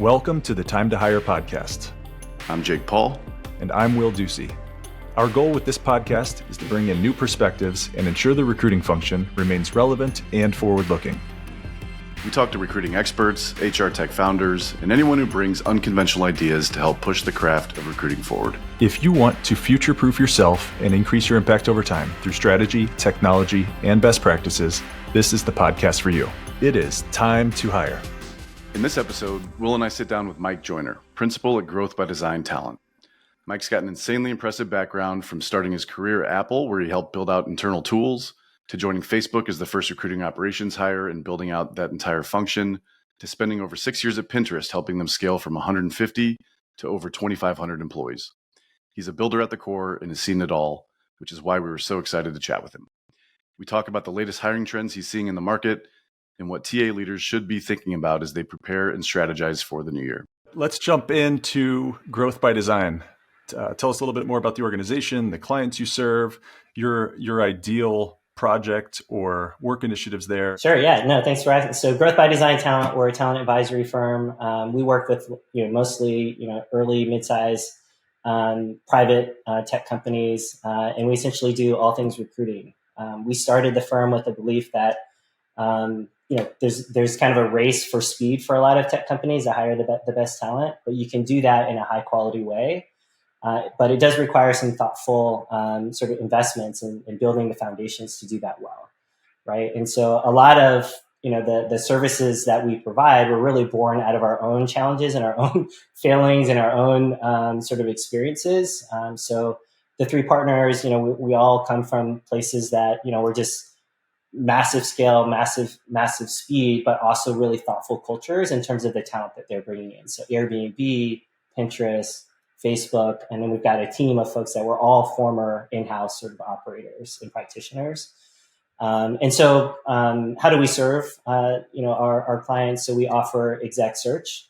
Welcome to the Time to Hire podcast. I'm Jake Paul. And I'm Will Ducey. Our goal with this podcast is to bring in new perspectives and ensure the recruiting function remains relevant and forward-looking. We talk to recruiting experts, HR tech founders, and anyone who brings unconventional ideas to help push the craft of recruiting forward. If you want to future-proof yourself and increase your impact over time through strategy, technology, and best practices, this is the podcast for you. It is time to hire. In this episode, Will and I sit down with Mike Joyner, principal at Growth by Design Talent. Mike's got an insanely impressive background from starting his career at Apple, where he helped build out internal tools, to joining Facebook as the first recruiting operations hire and building out that entire function, to spending over 6 years at Pinterest, helping them scale from 150 to over 2,500 employees. He's a builder at the core and has seen it all, which is why we were so excited to chat with him. We talk about the latest hiring trends he's seeing in the market and what TA leaders should be thinking about as they prepare and strategize for the new year. Let's jump into Growth by Design. Tell us a little bit more about the organization, the clients you serve, your ideal project or work initiatives there. Sure. Yeah. No, thanks for asking. So Growth by Design Talent, we're a talent advisory firm. We work with mostly early, mid-size, private tech companies, and we essentially do all things recruiting. We started the firm with the belief that there's kind of a race for speed for a lot of tech companies to hire the best talent, but you can do that in a high quality way. But it does require some thoughtful sort of investments in building the foundations to do that well, right? And so a lot of the services that we provide were really born out of our own challenges and our own failings and our own sort of experiences. So the three partners, we all come from places that we're just massive scale, massive speed, but also really thoughtful cultures in terms of the talent that they're bringing in. So Airbnb, Pinterest, Facebook, and then we've got a team of folks that were all former in-house sort of operators and practitioners. And so how do we serve, our clients? So we offer exec search.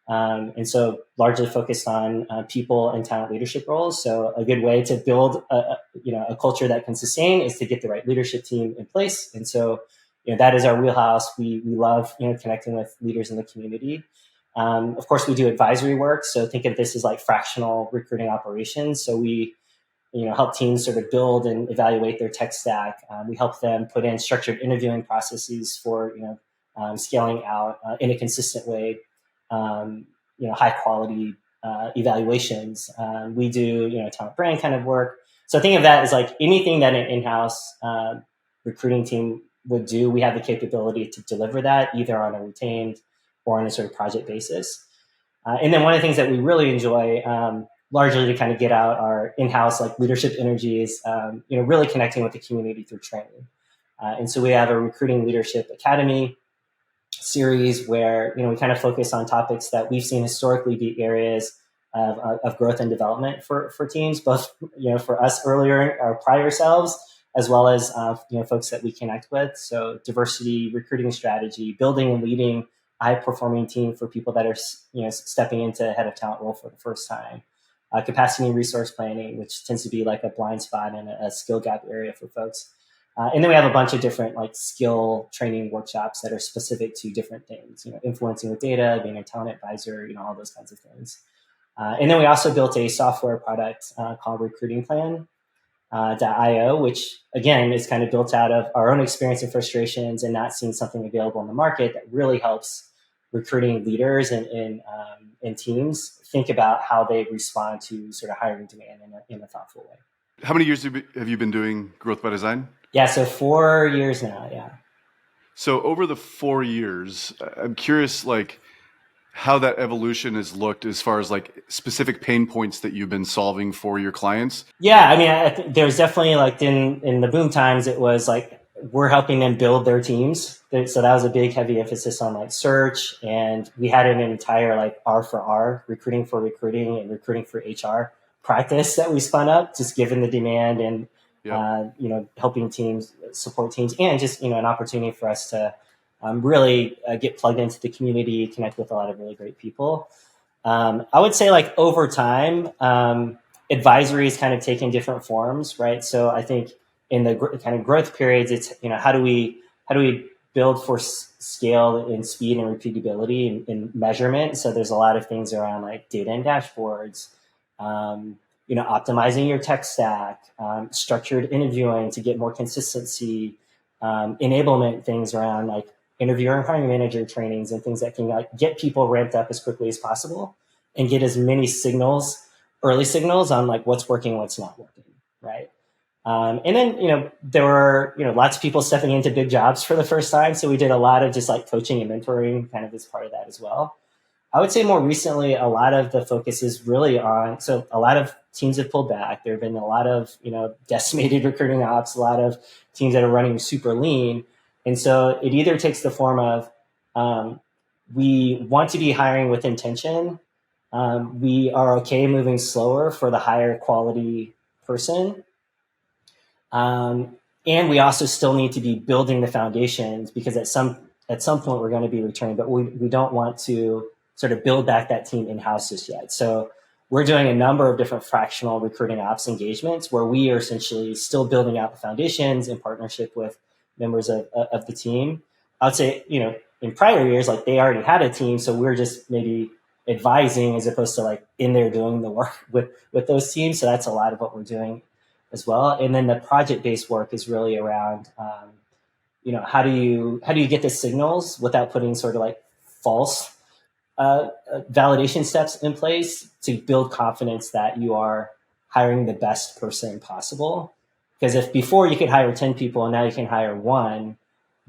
And so largely focused on people and talent leadership roles. So a good way to build a culture that can sustain is to get the right leadership team in place. And so, that is our wheelhouse. We love, connecting with leaders in the community. Of course, we do advisory work. So think of this as like fractional recruiting operations. So we, help teams sort of build and evaluate their tech stack. We help them put in structured interviewing processes for, scaling out in a consistent way, high quality evaluations. We do, talent brand kind of work. So think of that as like anything that an in-house recruiting team would do. We have the capability to deliver that either on a retained or on a sort of project basis. And then one of the things that we really enjoy, largely to kind of get out our in-house like leadership energies, really connecting with the community through training. And so we have a recruiting leadership academy series where, we kind of focus on topics that we've seen historically be areas of growth and development for teams, both, for us earlier, our prior selves, as well as, folks that we connect with. So diversity, recruiting strategy, building and leading high-performing team for people that are, stepping into head of talent role for the first time. Capacity and resource planning, which tends to be like a blind spot and a skill gap area for folks. And then we have a bunch of different like skill training workshops that are specific to different things, influencing with data, being a talent advisor, all those kinds of things. And then we also built a software product called Recruiting Plan.io, which again is kind of built out of our own experience and frustrations and not seeing something available in the market that really helps recruiting leaders and teams think about how they respond to sort of hiring demand in a thoughtful way. How many years have you been doing Growth by Design? Yeah, so 4 years now, yeah. So over the 4 years, I'm curious, like, how that evolution has looked as far as like specific pain points that you've been solving for your clients. Yeah, I mean, there's definitely like in the boom times, it was like we're helping them build their teams. So that was a big heavy emphasis on like search. And we had an entire like R for R, recruiting for recruiting and recruiting for HR practice that we spun up, just given the demand and, helping teams, support teams, and just, an opportunity for us to really get plugged into the community, connect with a lot of really great people. I would say like over time, advisory is kind of taking different forms, right? So I think in the kind of growth periods, it's, how do we build for scale and speed and repeatability and measurement. So there's a lot of things around like data and dashboards, optimizing your tech stack, structured interviewing to get more consistency, enablement things around like interviewer and hiring manager trainings and things that can like get people ramped up as quickly as possible and get as many early signals on like what's working, what's not working, right? And then, there were, lots of people stepping into big jobs for the first time. So we did a lot of just like coaching and mentoring kind of as part of that as well. I would say more recently, a lot of the focus is really so a lot of teams have pulled back. There have been a lot of, decimated recruiting ops, a lot of teams that are running super lean. And so it either takes the form of we want to be hiring with intention. We are okay moving slower for the higher quality person. And we also still need to be building the foundations because at some point we're going to be returning, but we don't want to sort of build back that team in-house just yet. So we're doing a number of different fractional recruiting ops engagements where we are essentially still building out the foundations in partnership with members of the team. I would say, in prior years, like they already had a team. So we're just maybe advising as opposed to like in there doing the work with those teams. So that's a lot of what we're doing as well. And then the project-based work is really around, how do you get the signals without putting sort of like false validation steps in place to build confidence that you are hiring the best person possible. Because if before you could hire 10 people and now you can hire one,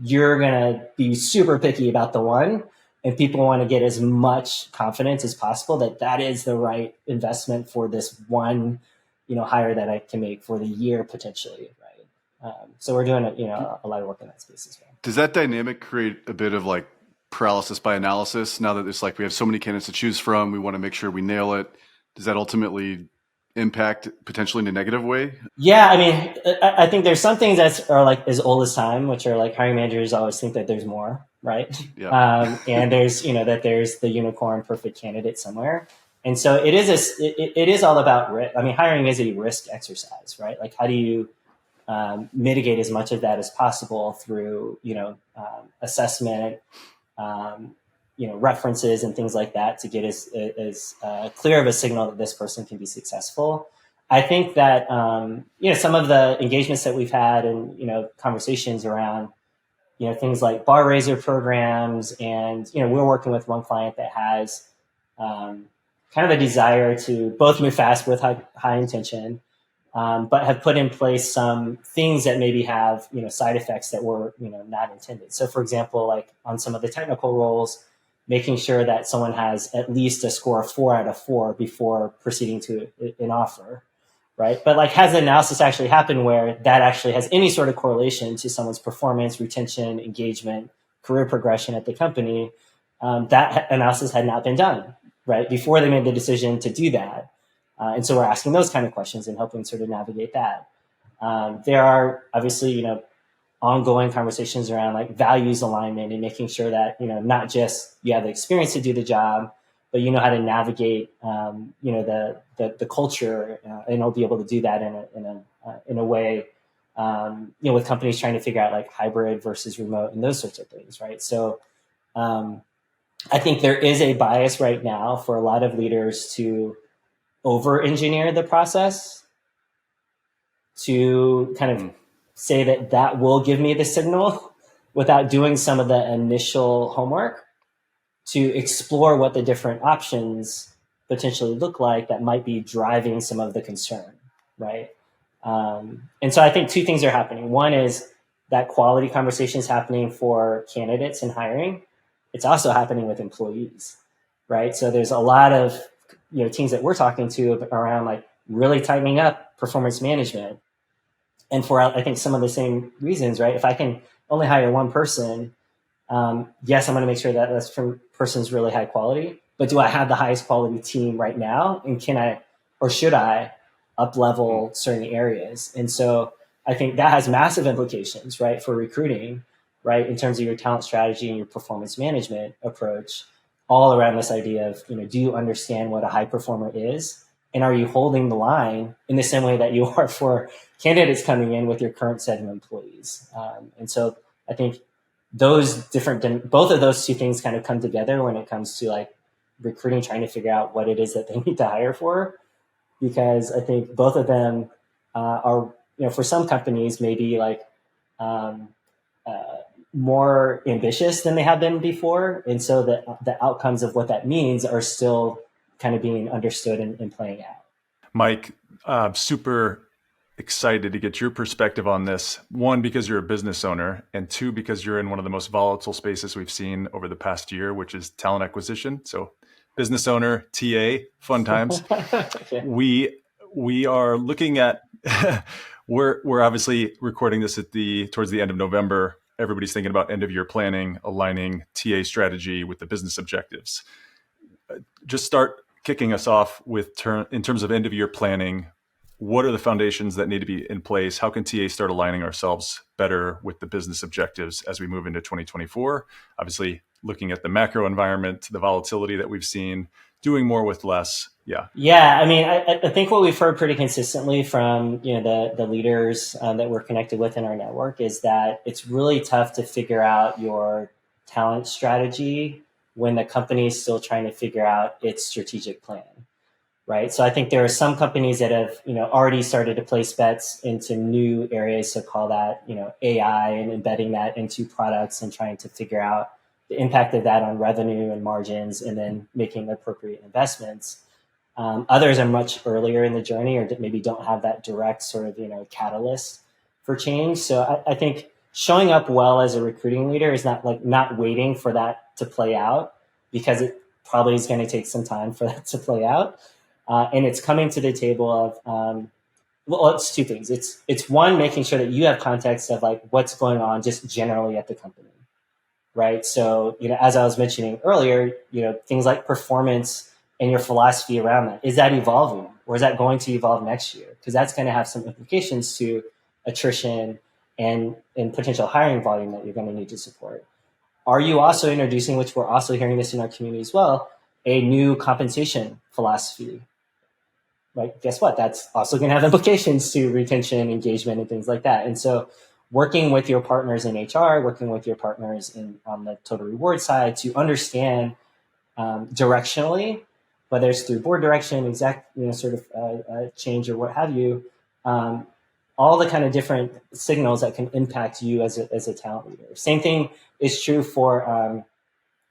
you're going to be super picky about the one. And people want to get as much confidence as possible that is the right investment for this one, hire that I can make for the year potentially, right? So we're doing a lot of work in that space as well. Does that dynamic create a bit of like paralysis by analysis now that it's like we have so many candidates to choose from, we want to make sure we nail it? Does that ultimately impact potentially in a negative way? Yeah, I mean, I think there's some things that are like as old as time, which are like hiring managers always think that there's more, right? Yeah. And there's, that there's the unicorn perfect candidate somewhere. And so it is all about risk. I mean, hiring is a risk exercise, right? Like how do you mitigate as much of that as possible through, assessment, references and things like that to get as clear of a signal that this person can be successful. I think that, some of the engagements that we've had and, conversations around, things like bar raiser programs. And, we're working with one client that has kind of a desire to both move fast with high intention, but have put in place some things that maybe have, side effects that were, not intended. So for example, like on some of the technical roles, making sure that someone has at least a score of 4 out of 4 before proceeding to an offer, right? But like, has the analysis actually happened where that actually has any sort of correlation to someone's performance, retention, engagement, career progression at the company? That analysis had not been done, right? Before they made the decision to do that. And so we're asking those kind of questions and helping sort of navigate that. There are obviously, ongoing conversations around like values alignment and making sure that, not just you have the experience to do the job, but you know how to navigate, the culture, and I'll be able to do that in a way, with companies trying to figure out like hybrid versus remote and those sorts of things, right? So I think there is a bias right now for a lot of leaders to over-engineer the process to kind of say that will give me the signal without doing some of the initial homework to explore what the different options potentially look like that might be driving some of the concern, right? And so I think two things are happening. One is that quality conversation is happening for candidates in hiring. It's also happening with employees, right? So there's a lot of teams that we're talking to around like really tightening up performance management. And for, I think, some of the same reasons, right? If I can only hire one person, yes, I'm going to make sure that this person is really high quality, but do I have the highest quality team right now? And can I, or should I up level certain areas? And so I think that has massive implications, right? For recruiting, right? In terms of your talent strategy and your performance management approach, all around this idea of, do you understand what a high performer is? And are you holding the line in the same way that you are for candidates coming in with your current set of employees? And so I think both of those two things kind of come together when it comes to like recruiting, trying to figure out what it is that they need to hire for, because I think both of them are, for some companies maybe like um, more ambitious than they have been before, and so the outcomes of what that means are still kind of being understood and playing out. Mike, super excited to get your perspective on this. One, because you're a business owner, and two, because you're in one of the most volatile spaces we've seen over the past year, which is talent acquisition. So, business owner, TA, fun times. Okay. We are looking at we're obviously recording this towards the end of November. Everybody's thinking about end of year planning, aligning TA strategy with the business objectives. Just start kicking us off with in terms of end of year planning. What are the foundations that need to be in place? How can TA start aligning ourselves better with the business objectives as we move into 2024? Obviously, looking at the macro environment, the volatility that we've seen, doing more with less. Yeah. Yeah. I mean, I think what we've heard pretty consistently from, the leaders that we're connected with in our network is that it's really tough to figure out your talent strategy when the company is still trying to figure out its strategic plan. Right. So I think there are some companies that have, already started to place bets into new areas. So call that, AI, and embedding that into products and trying to figure out the impact of that on revenue and margins, and then making the appropriate investments. Others are much earlier in the journey, or maybe don't have that direct sort of, catalyst for change. So I think showing up well as a recruiting leader is not waiting for that to play out, because it probably is going to take some time for that to play out. And it's coming to the table of, it's two things. It's one, making sure that you have context of like what's going on just generally at the company, right? So, as I was mentioning earlier, things like performance and your philosophy around that, is that evolving, or is that going to evolve next year? Because that's going to have some implications to attrition and potential hiring volume that you're going to need to support. Are you also introducing, which we're also hearing this in our community as well, a new compensation philosophy? Right? Guess what? That's also going to have implications to retention, engagement, and things like that. And so working with your partners in HR, working with your partners on the total reward side to understand directionally, whether it's through board direction, change, or what have you, all the kind of different signals that can impact you as a talent leader. Same thing is true for,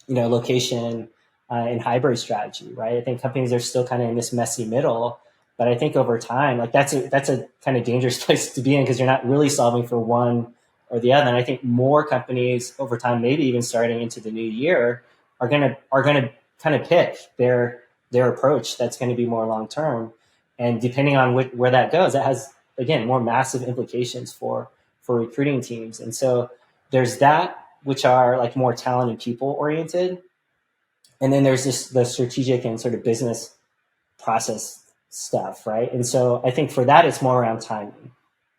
location and hybrid strategy, right? I think companies are still kind of in this messy middle. But I think over time, like that's a kind of dangerous place to be in, because you're not really solving for one or the other. And I think more companies over time, maybe even starting into the new year, are gonna kind of pick their approach that's going to be more long term. And depending on where that goes, that has, again, more massive implications for recruiting teams. And so there's that, which are like more talent and people oriented, and then there's the strategic and sort of business process stuff, right? And so I think for that, it's more around timing,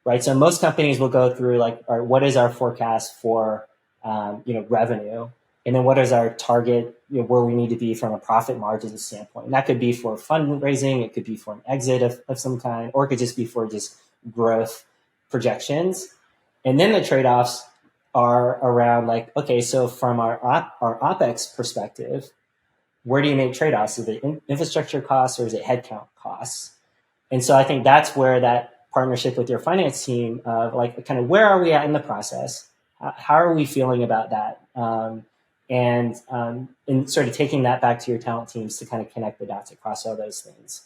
right? So most companies will go through like, all right, what is our forecast for, revenue? And then what is our target, where we need to be from a profit margin standpoint? And that could be for fundraising, it could be for an exit of some kind, or it could just be for just growth projections. And then the trade-offs are around like, okay, so from our OpEx perspective, where do you make trade-offs? Is it infrastructure costs, or is it headcount costs? And so I think that's where that partnership with your finance team of like, kind of where are we at in the process? How are we feeling about that? And sort of taking that back to your talent teams to kind of connect the dots across all those things.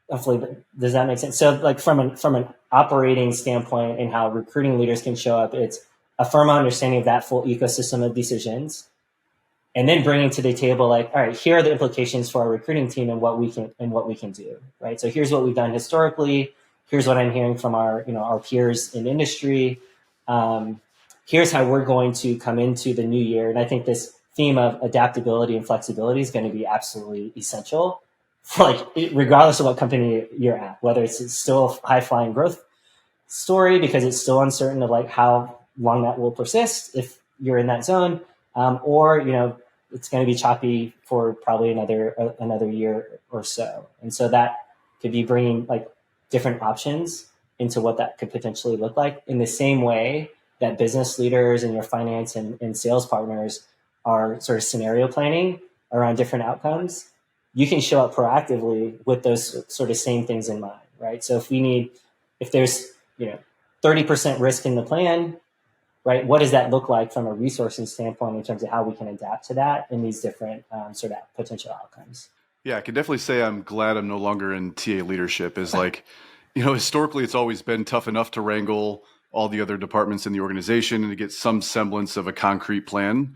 Hopefully, does that make sense? So like from an operating standpoint and how recruiting leaders can show up, it's a firm understanding of that full ecosystem of decisions. And then bringing to the table, like, all right, here are the implications for our recruiting team and what we can do, right? So here's what we've done historically. Here's what I'm hearing from our peers in industry. Here's how we're going to come into the new year. And I think this theme of adaptability and flexibility is going to be absolutely essential for like, regardless of what company you're at, whether it's still a high flying growth story because it's still uncertain of like how long that will persist if you're in that zone, or it's going to be choppy for probably another year or so. And so that could be bringing like different options into what that could potentially look like. In the same way that business leaders and your finance and sales partners are sort of scenario planning around different outcomes, you can show up proactively with those sort of same things in mind, right? So if there's 30% risk in the plan, right? What does that look like from a resourcing standpoint in terms of how we can adapt to that in these different sort of potential outcomes? Yeah, I can definitely say I'm glad I'm no longer in TA leadership. Is like, historically it's always been tough enough to wrangle all the other departments in the organization and to get some semblance of a concrete plan.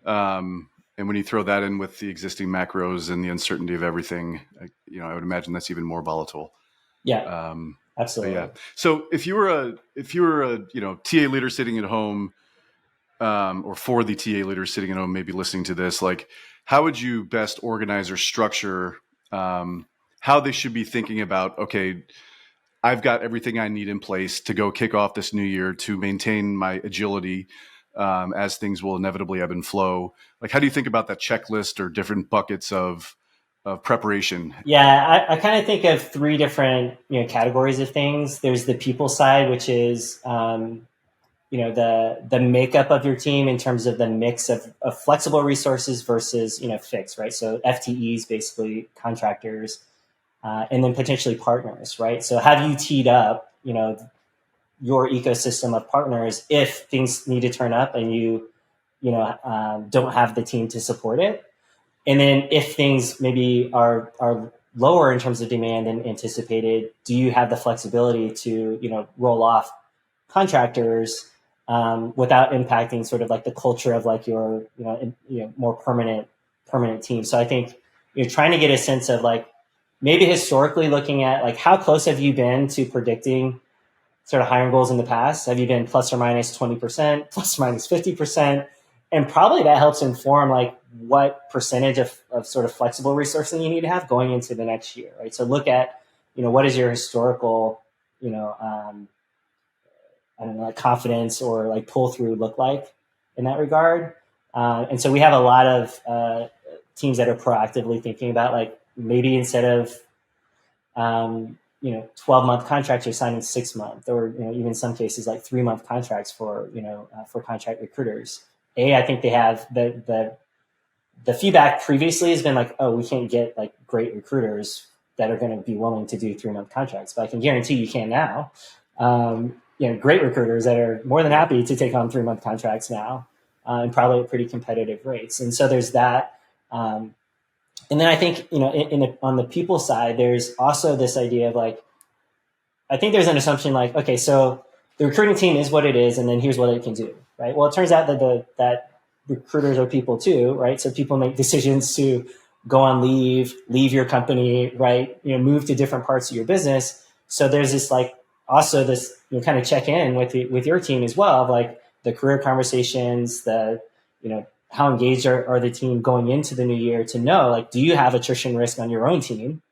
And when you throw that in with the existing macros and the uncertainty of everything, I would imagine that's even more volatile. Yeah, absolutely. Yeah. So if you were a TA leader sitting at home, or for the TA leaders sitting at home, maybe listening to this, like, how would you best organize or structure how they should be thinking about, okay, I've got everything I need in place to go kick off this new year to maintain my agility as things will inevitably ebb and flow. Like, how do you think about that checklist or different buckets of preparation? Yeah, I kind of think of three different categories of things. There's the people side, which is the makeup of your team in terms of the mix of flexible resources versus fixed, right? So FTEs, basically contractors, and then potentially partners, right? So have you teed up your ecosystem of partners if things need to turn up and you don't have the team to support it? And then if things maybe are lower in terms of demand than anticipated, do you have the flexibility to roll off contractors without impacting sort of like the culture of like your more permanent team? So I think you're trying to get a sense of like maybe historically looking at like how close have you been to predicting sort of hiring goals in the past? Have you been plus or minus 20%, plus or minus 50%? And probably that helps inform like what percentage of sort of flexible resourcing you need to have going into the next year, right? So look at, what is your historical, I don't know, like confidence or like pull through look like in that regard. And so we have a lot of teams that are proactively thinking about like maybe instead of 12-month contracts, you're signing 6-month, or even some cases like 3-month contracts for for contract recruiters. I think they have the feedback previously has been like, oh, we can't get like great recruiters that are going to be willing to do 3-month contracts, but I can guarantee you can now. Great recruiters that are more than happy to take on 3-month contracts now, and probably at pretty competitive rates. And so there's that. And then I think, on the people side, there's also this idea of like, I think there's an assumption like, okay, so the recruiting team is what it is, and then here's what it can do, right? Well, it turns out that recruiters are people too, right? So people make decisions to go on leave your company, right? Move to different parts of your business. So there's this like also this kind of check in with your team as well of like the career conversations, the how engaged are the team going into the new year to know like, do you have attrition risk on your own team?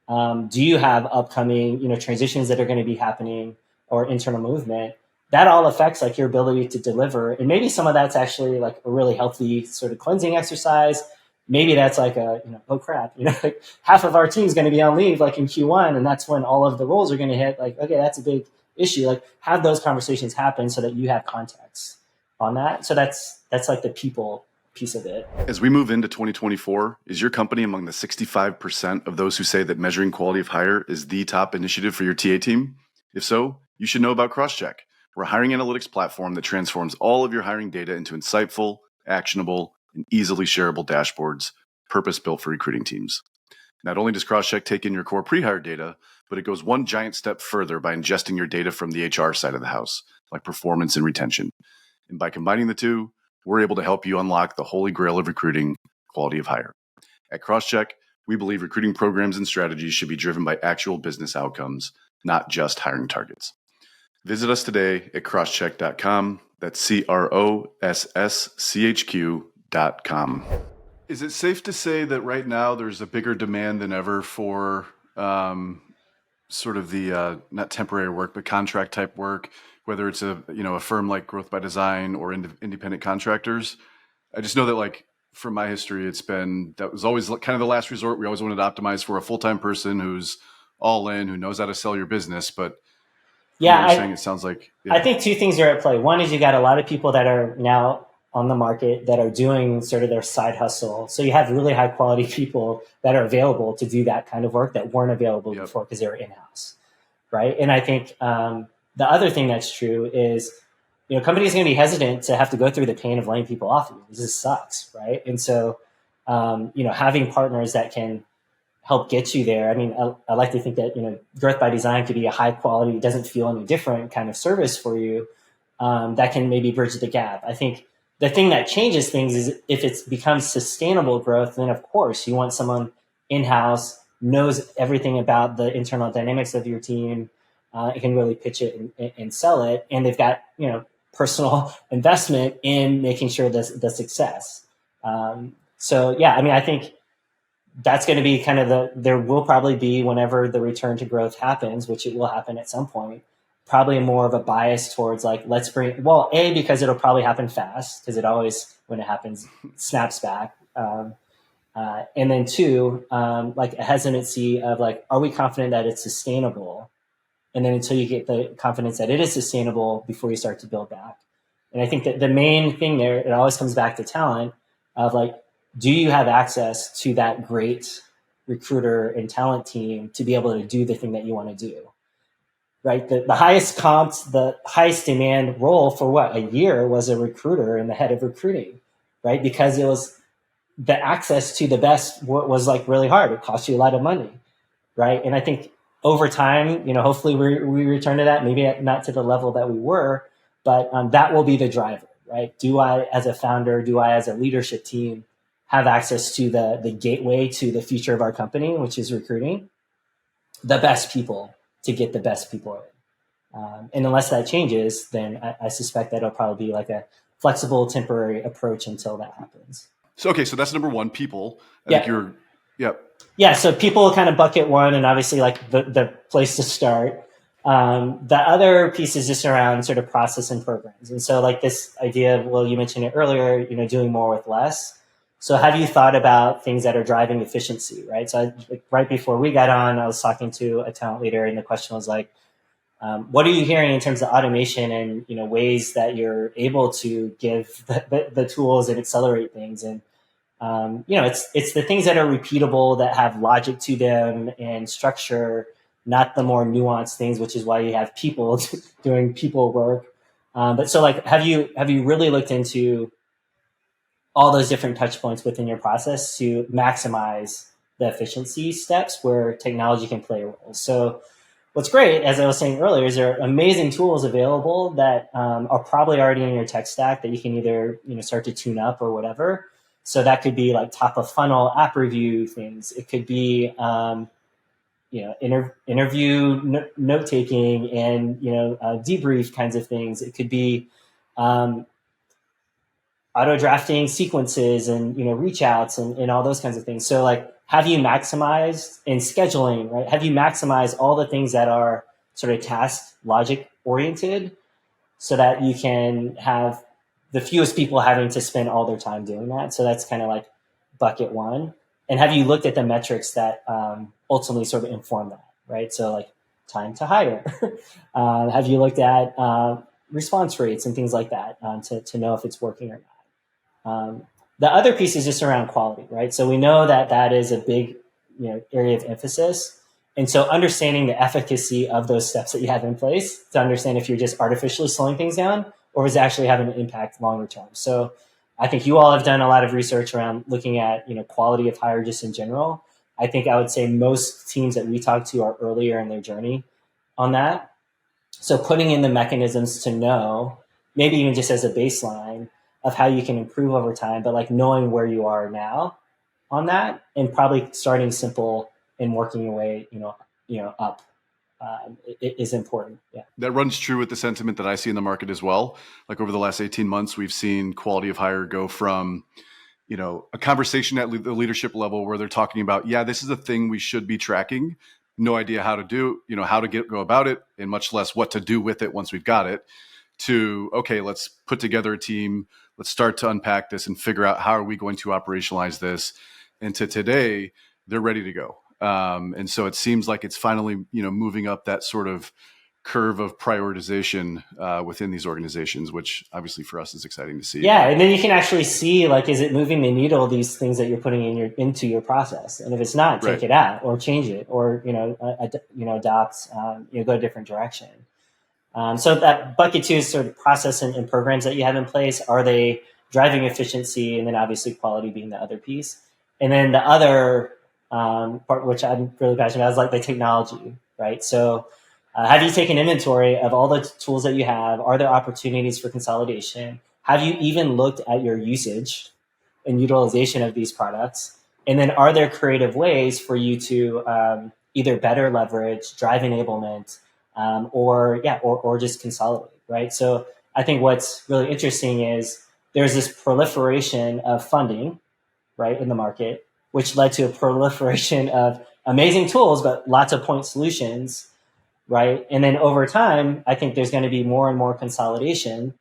Do you have upcoming transitions that are going to be happening or internal movement? That all affects like your ability to deliver. And maybe some of that's actually like a really healthy sort of cleansing exercise. Maybe that's like oh crap, like half of our team is going to be on leave like in Q1, and that's when all of the roles are going to hit. Like, okay, that's a big issue. Like, have those conversations happen so that you have context on that. So that's like the people piece of it. As we move into 2024, is your company among the 65% of those who say that measuring quality of hire is the top initiative for your TA team? If so, you should know about CrossCheck. We're a hiring analytics platform that transforms all of your hiring data into insightful, actionable, and easily shareable dashboards, purpose-built for recruiting teams. Not only does CrossCheck take in your core pre-hire data, but it goes one giant step further by ingesting your data from the HR side of the house, like performance and retention. And by combining the two, we're able to help you unlock the holy grail of recruiting, quality of hire. At CrossCheck, we believe recruiting programs and strategies should be driven by actual business outcomes, not just hiring targets. Visit us today at crosscheck.com. That's CROSSCHQ.com. Is it safe to say that right now there's a bigger demand than ever for sort of the not temporary work, but contract type work, whether it's a firm like Growth by Design or independent contractors? I just know that like from my history, that was always kind of the last resort. We always wanted to optimize for a full-time person who's all in, who knows how to sell your business. But from what Yeah, you're saying, it sounds like, I yeah. think two things are at play. One is you got a lot of people that are now on the market that are doing sort of their side hustle. So you have really high quality people that are available to do that kind of work that weren't available Yep. before because they were in house, right? And I think the other thing that's true is, companies are going to be hesitant to have to go through the pain of laying people off. This just sucks, right? And so, having partners that can help get you there. I mean, I like to think that, growth by design could be a high quality, doesn't feel any different kind of service for you, that can maybe bridge the gap. I think the thing that changes things is if it becomes sustainable growth, then of course you want someone in-house, knows everything about the internal dynamics of your team, and can really pitch it and sell it. And they've got, personal investment in making sure the success. So yeah, I mean, I think that's going to be kind of there will probably be, whenever the return to growth happens, which it will happen at some point, probably more of a bias towards like, let's bring, well, A, because it'll probably happen fast, because it always, when it happens, snaps back. And then two, like a hesitancy of like, are we confident that it's sustainable? And then until you get the confidence that it is sustainable before you start to build back. And I think that the main thing there, it always comes back to talent of like, do you have access to that great recruiter and talent team to be able to do the thing that you want to do? Right? The highest comps, the highest demand role for a year was a recruiter and the head of recruiting, right? Because it was the access to the best was like really hard. It cost you a lot of money, right? And I think over time, hopefully we return to that, maybe not to the level that we were, but that will be the driver, right? Do I, as a founder, do I, as a leadership team, have access to the gateway to the future of our company, which is recruiting the best people to get the best people in? And unless that changes, then I suspect that it'll probably be like a flexible, temporary approach until that happens. So, okay, so that's number one, people. I Yeah. think you're, yep. Yeah, so people kind of bucket one, and obviously like the place to start. The other piece is just around sort of process and programs. And so like this idea of, well, you mentioned it earlier, doing more with less. So have you thought about things that are driving efficiency, right? So right before we got on, I was talking to a talent leader, and the question was like, what are you hearing in terms of automation and ways that you're able to give the tools and accelerate things? And it's the things that are repeatable, that have logic to them and structure, not the more nuanced things, which is why you have people doing people work. But so like, have you really looked into all those different touch points within your process to maximize the efficiency steps where technology can play a role? So what's great, as I was saying earlier, is there are amazing tools available that are probably already in your tech stack that you can either start to tune up or whatever. So that could be like top of funnel app review things. It could be interview note taking and debrief kinds of things. It could be auto drafting sequences and reach outs and all those kinds of things. So like, have you maximized in scheduling, right? Have you maximized all the things that are sort of task logic oriented so that you can have the fewest people having to spend all their time doing that? So that's kind of like bucket one. And have you looked at the metrics that ultimately sort of inform that, right? So like time to hire. Have you looked at response rates and things like that to know if it's working or not? The other piece is just around quality, right? So we know that is a big area of emphasis. And so understanding the efficacy of those steps that you have in place to understand if you're just artificially slowing things down or is actually having an impact longer term. So I think you all have done a lot of research around looking at quality of hire just in general. I think I would say most teams that we talk to are earlier in their journey on that. So putting in the mechanisms to know, maybe even just as a baseline, of how you can improve over time, but like knowing where you are now on that, and probably starting simple and working your way, up is important. Yeah, that runs true with the sentiment that I see in the market as well. Like over the last 18 months, we've seen quality of hire go from, a conversation at the leadership level where they're talking about, yeah, this is a thing we should be tracking. No idea how to do, how to go about it, and much less what to do with it once we've got it. To, okay, let's put together a team. Let's start to unpack this and figure out how are we going to operationalize this. And to today, they're ready to go. And so it seems like it's finally, moving up that sort of curve of prioritization within these organizations, which obviously for us is exciting to see. Yeah, and then you can actually see, like, is it moving the needle, these things that you're putting into your process? And if it's not, take it out or change it, or adopt, go a different direction. So that bucket 2 is sort of process and programs that you have in place. Are they driving efficiency? And then obviously quality being the other piece. And then the other part, which I'm really passionate about, is like the technology, right? So have you taken inventory of all the tools that you have? Are there opportunities for consolidation? Have you even looked at your usage and utilization of these products? And then are there creative ways for you to either better leverage, drive enablement, or just consolidate, right? So I think what's really interesting is there's this proliferation of funding, right, in the market, which led to a proliferation of amazing tools, but lots of point solutions, right? And then over time, I think there's going to be more and more consolidation.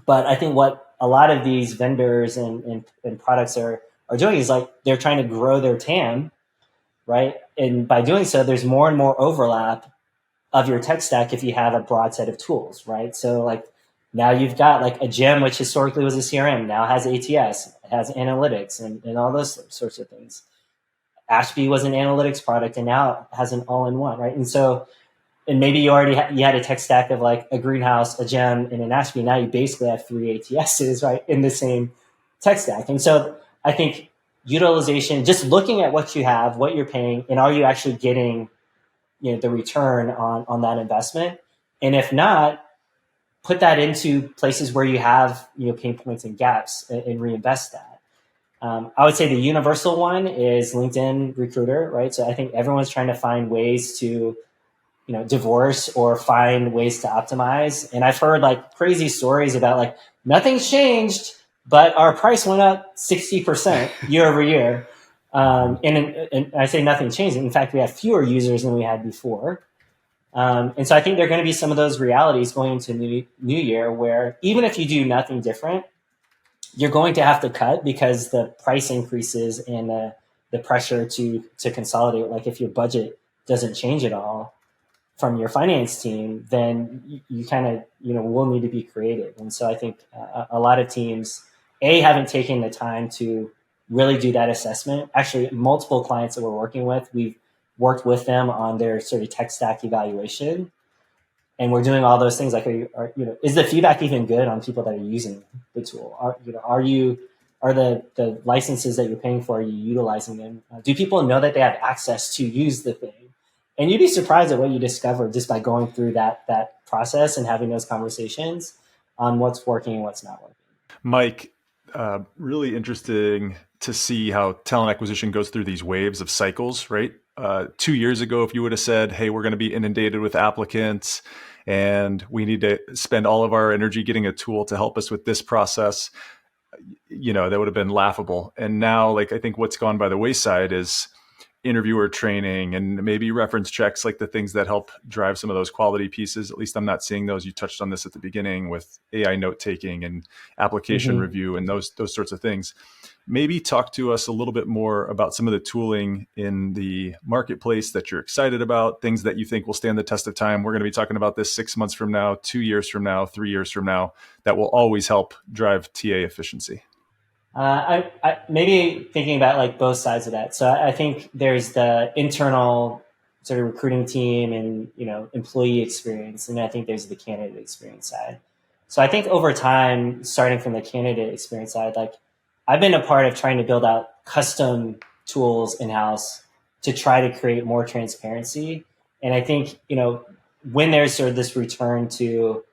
But I think what a lot of these vendors and products are doing is like they're trying to grow their TAM, right? And by doing so, there's more and more overlap of your tech stack if you have a broad set of tools, right? So like now you've got like a gem, which historically was a CRM, now has ATS, has analytics and all those sorts of things. Ashby was an analytics product and now it has an all-in-one, right? And so, and maybe you already you had a tech stack of like a Greenhouse, a Gem, and an Ashby. Now you basically have 3 ATSs, right, in the same tech stack. And so I think utilization, just looking at what you have, what you're paying, and are you actually getting the return on that investment? And if not, put that into places where you have pain points and gaps and reinvest that. I would say the universal one is LinkedIn Recruiter, right? So I think everyone's trying to find ways to divorce or find ways to optimize. And I've heard like crazy stories about like nothing's changed, but our price went up 60% year over year. And I say nothing changed. In fact, we have fewer users than we had before. And so I think there are going to be some of those realities going into new year where even if you do nothing different, you're going to have to cut because the price increases and the pressure to consolidate. Like if your budget doesn't change at all from your finance team, then you kind of will need to be creative. And so I think a lot of teams haven't taken the time to really do that assessment. Actually, multiple clients that we're working with, we've worked with them on their sort of tech stack evaluation, and we're doing all those things. Like, is the feedback even good on people that are using the tool? Are the licenses that you're paying for, are you utilizing them? Do people know that they have access to use the thing? And you'd be surprised at what you discover just by going through that process and having those conversations on what's working and what's not working. Mike, really interesting to see how talent acquisition goes through these waves of cycles, right? 2 years ago, if you would have said, hey, we're going to be inundated with applicants and we need to spend all of our energy getting a tool to help us with this process, that would have been laughable. And now, like, I think what's gone by the wayside is interviewer training and maybe reference checks, like the things that help drive some of those quality pieces. At least I'm not seeing those. You touched on this at the beginning with AI note taking and application review and those sorts of things. Maybe talk to us a little bit more about some of the tooling in the marketplace that you're excited about, things that you think will stand the test of time. We're going to be talking about this 6 months from now, 2 years from now, 3 years from now, that will always help drive TA efficiency. I maybe thinking about like both sides of that. So I think there's the internal sort of recruiting team and employee experience, and I think there's the candidate experience side. So I think over time, starting from the candidate experience side, like I've been a part of trying to build out custom tools in-house to try to create more transparency. And I think when there's sort of this return to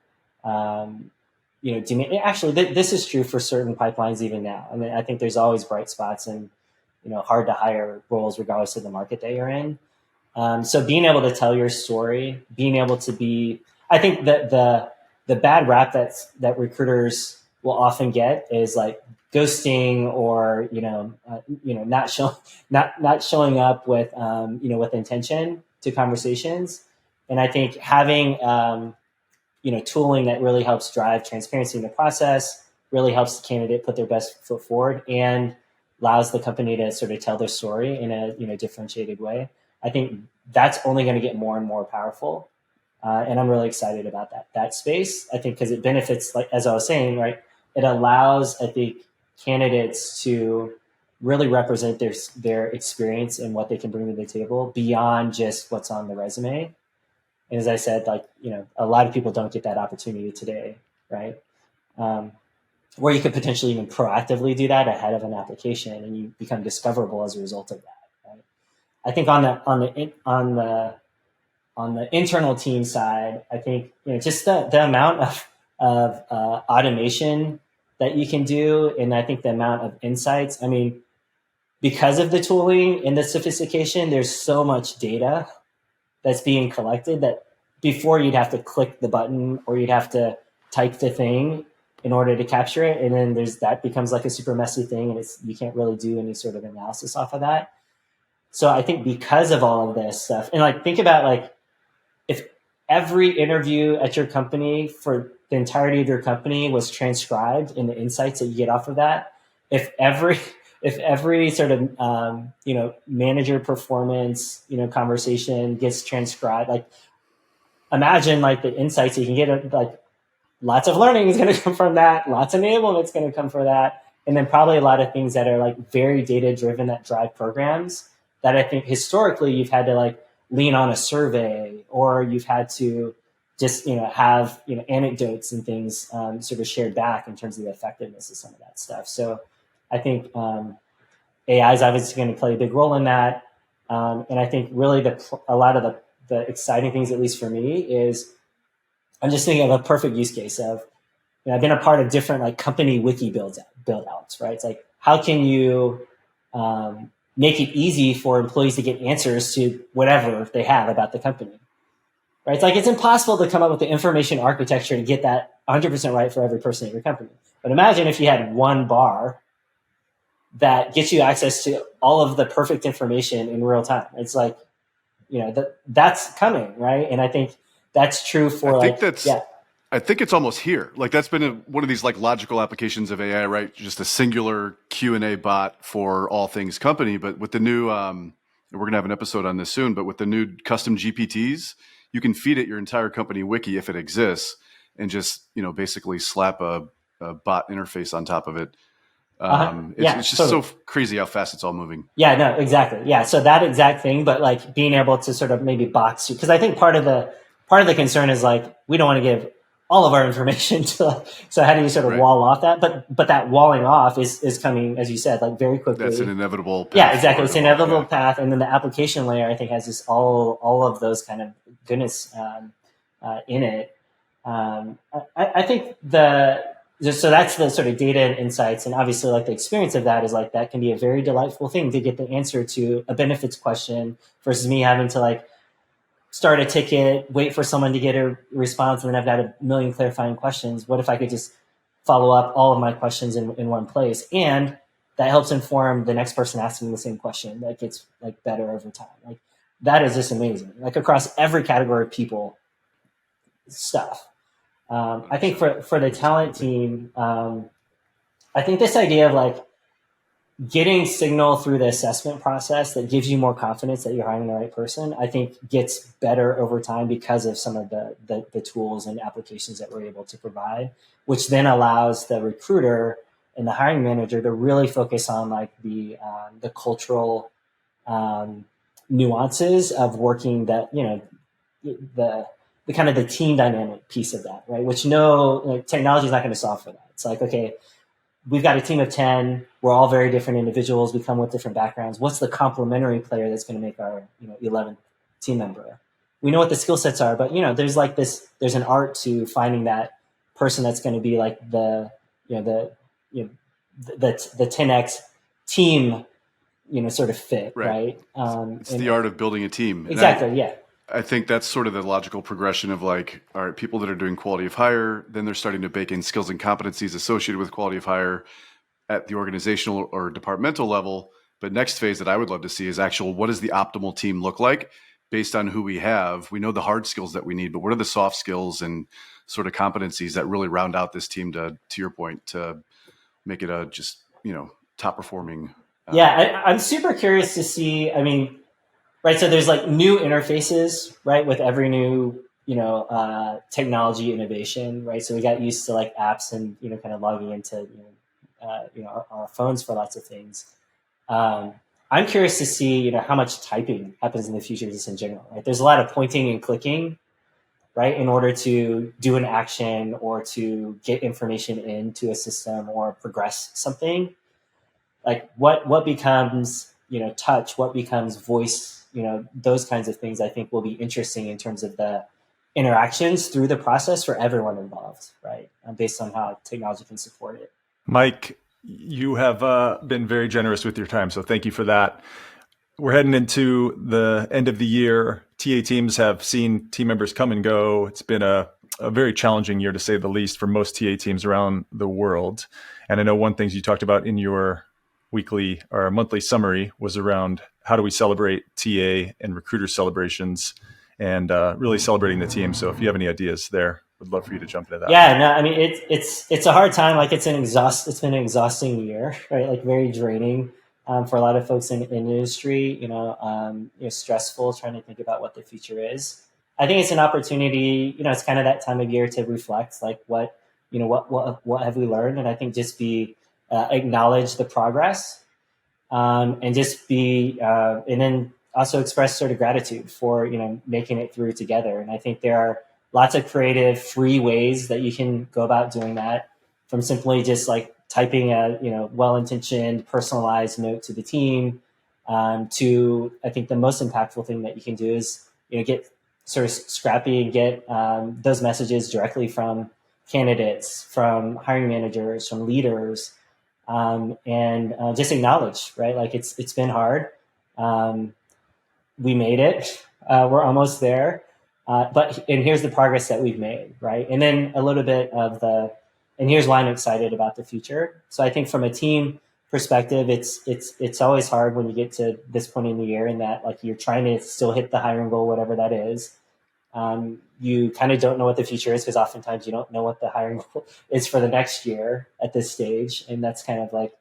actually, this is true for certain pipelines even now. I mean, I think there's always bright spots and, hard to hire roles regardless of the market that you're in. So being able to tell your story, being able to be, I think that the bad rap that recruiters will often get is like ghosting or, not showing up with, with intention to conversations. And I think having, tooling that really helps drive transparency in the process, really helps the candidate put their best foot forward and allows the company to sort of tell their story in a differentiated way. I think that's only going to get more and more powerful. And I'm really excited about that space. I think because it benefits, like as I was saying, right, it allows, I think, candidates to really represent their experience and what they can bring to the table beyond just what's on the resume. And as I said, like, a lot of people don't get that opportunity today, right? Where you could potentially even proactively do that ahead of an application, and you become discoverable as a result of that. Right? I think on the internal team side, I think just the amount of automation that you can do, and I think the amount of insights. I mean, because of the tooling and the sophistication, there's so much data that's being collected that before you'd have to click the button or you'd have to type the thing in order to capture it, and then that becomes like a super messy thing, and you can't really do any sort of analysis off of that. So I think because of all of this stuff, and like think about like if every interview at your company for the entirety of your company was transcribed and the insights that you get off of that, if every sort of manager performance conversation gets transcribed, like imagine like the insights you can get, like lots of learning is going to come from that, lots of enablement is going to come from that, and then probably a lot of things that are like very data driven that drive programs that I think historically you've had to like lean on a survey, or you've had to just have anecdotes and things sort of shared back in terms of the effectiveness of some of that stuff. So I think AI is obviously going to play a big role in that, and I think really a lot of the exciting things, at least for me, is I'm just thinking of a perfect use case of I've been a part of different like company wiki build outs, right? It's like how can you make it easy for employees to get answers to whatever they have about the company, right? It's like it's impossible to come up with the information architecture to get that 100% right for every person at your company. But imagine if you had one bar that gets you access to all of the perfect information in real time. It's like, that's coming, right? And I think that's true for I think it's almost here. Like that's been one of these like logical applications of AI, right? Just a singular Q&A bot for all things company. But with the new, we're going to have an episode on this soon, but with the new custom GPTs, you can feed it your entire company wiki if it exists and just, basically slap a bot interface on top of it. It's just totally. So crazy how fast it's all moving. Yeah, no, exactly. Yeah. So that exact thing, but like being able to sort of maybe box you, because I think part of the concern is like, we don't want to give all of our information to, so how do you sort of wall off that? But that walling off is coming, as you said, like very quickly. That's an inevitable path. Yeah, exactly. It's an inevitable path. And then the application layer, I think, has this all of those kind of goodness in it. I think so that's the sort of data and insights. And obviously like the experience of that is like, that can be a very delightful thing to get the answer to a benefits question versus me having to like start a ticket, wait for someone to get a response, and then I've got a million clarifying questions. What if I could just follow up all of my questions in one place? And that helps inform the next person asking the same question. That gets like better over time. Like that is just amazing. Like across every category of people stuff. I think for the talent team, I think this idea of like getting signal through the assessment process that gives you more confidence that you're hiring the right person, I think gets better over time because of some of the tools and applications that we're able to provide, which then allows the recruiter and the hiring manager to really focus on like the cultural nuances of working that, the kind of the team dynamic piece of that, right? Which technology is not going to solve for that. It's like, okay, we've got a team of 10. We're all very different individuals. We come with different backgrounds. What's the complementary player that's going to make our 11th team member? We know what the skill sets are, but there's like there's an art to finding that person that's going to be like the 10x team sort of fit, right? It's the art of building a team. Exactly. Yeah. I think that's sort of the logical progression of like, all right, people that are doing quality of hire, then they're starting to bake in skills and competencies associated with quality of hire at the organizational or departmental level. But next phase that I would love to see is actual, what does the optimal team look like based on who we have? We know the hard skills that we need, but what are the soft skills and sort of competencies that really round out this team to your point, to make it a just, top performing. I'm super curious to see, right. So there's like new interfaces, right. With every new, technology innovation, right? So we got used to like apps and, kind of logging into, our phones for lots of things. I'm curious to see, how much typing happens in the future just in general, right? There's a lot of pointing and clicking, right? In order to do an action or to get information into a system or progress something, like what becomes, touch, what becomes voice, those kinds of things I think will be interesting in terms of the interactions through the process for everyone involved, right? Based on how technology can support it. Mike, you have been very generous with your time, so thank you for that. We're heading into the end of the year. TA teams have seen team members come and go. It's been a very challenging year, to say the least, for most TA teams around the world. And I know one thing you talked about in your weekly or monthly summary was around how do we celebrate TA and recruiter celebrations and really celebrating the team. So if you have any ideas there, would love for you to jump into that. Yeah, no, I mean it's a hard time. Like it's been an exhausting year, right? Like very draining for a lot of folks in industry. Stressful trying to think about what the future is. I think it's an opportunity. It's kind of that time of year to reflect, like what have we learned, and I think just be acknowledge the progress, and just be and then also express sort of gratitude for making it through together. And I think there are lots of creative, free ways that you can go about doing that, from simply just like typing a well-intentioned, personalized note to the team, to I think the most impactful thing that you can do is get sort of scrappy and get those messages directly from candidates, from hiring managers, from leaders, and just acknowledge, right? Like it's been hard. We made it. We're almost there. And here's the progress that we've made, right? And then a little bit of and here's why I'm excited about the future. So I think from a team perspective, it's always hard when you get to this point in the year, in that like you're trying to still hit the hiring goal, whatever that is. You kind of don't know what the future is, because oftentimes you don't know what the hiring goal is for the next year at this stage, and that's kind of like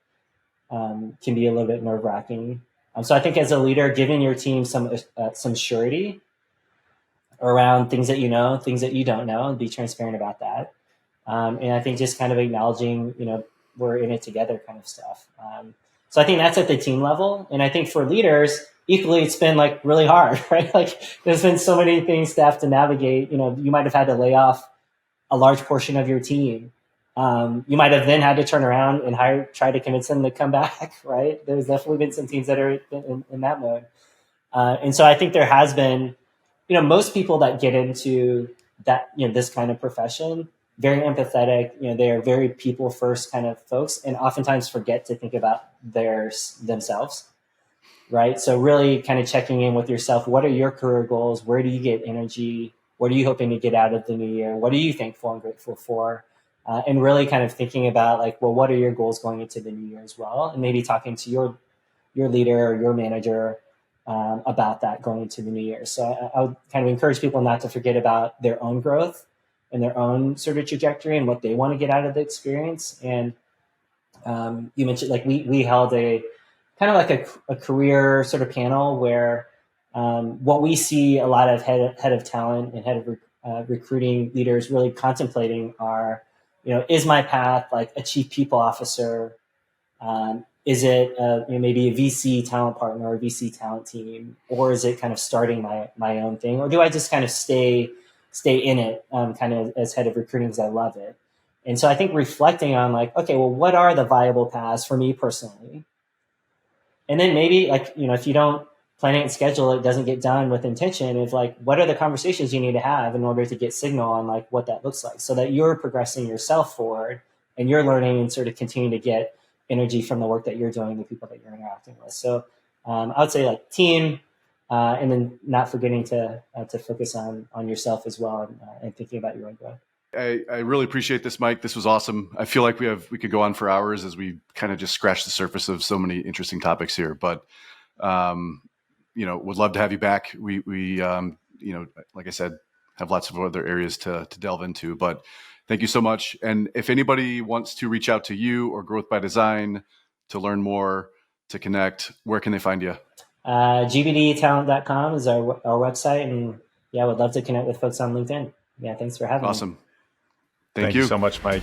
can be a little bit nerve-wracking. So I think as a leader, giving your team some surety around things that things that you don't know, and be transparent about that. And I think just kind of acknowledging, we're in it together kind of stuff. So I think that's at the team level. And I think for leaders, equally, it's been like really hard, right? Like there's been so many things to have to navigate. You might have had to lay off a large portion of your team. You might have then had to turn around and try to convince them to come back, right? There's definitely been some teams that are in that mode. And so I think there has been, most people that get into that, this kind of profession, very empathetic, they're very people first kind of folks, and oftentimes forget to think about themselves, right? So really kind of checking in with yourself. What are your career goals? Where do you get energy? What are you hoping to get out of the new year? What are you thankful and grateful for? And really kind of thinking about like, well, what are your goals going into the new year as well? And maybe talking to your leader or your manager about that going into the new year. So I would kind of encourage people not to forget about their own growth and their own sort of trajectory and what they want to get out of the experience. And you mentioned like we held a kind of like a career sort of panel where what we see a lot of head of talent and head of recruiting leaders really contemplating are, is my path like a chief people officer? Is it maybe a VC talent partner or a VC talent team, or is it kind of starting my own thing, or do I just kind of stay in it kind of as head of recruiting because I love it? And so I think reflecting on like, okay, well, what are the viable paths for me personally? And then maybe like, if you don't plan it and schedule it, doesn't get done with intention, of like, what are the conversations you need to have in order to get signal on like what that looks like, so that you're progressing yourself forward and you're learning and sort of continue to get energy from the work that you're doing, the people that you're interacting with. So I would say like team, and then not forgetting to focus on yourself as well, and thinking about your own growth. I really appreciate this, Mike. This was awesome. I feel like we could go on for hours, as we kind of just scratched the surface of so many interesting topics here. But would love to have you back. We like I said, have lots of other areas to delve into. But thank you so much. And if anybody wants to reach out to you or Growth by Design to learn more, to connect, where can they find you? GBDtalent.com is our website, and yeah, I would love to connect with folks on LinkedIn. Yeah, thanks for having me. Awesome. Thank you you so much, Mike.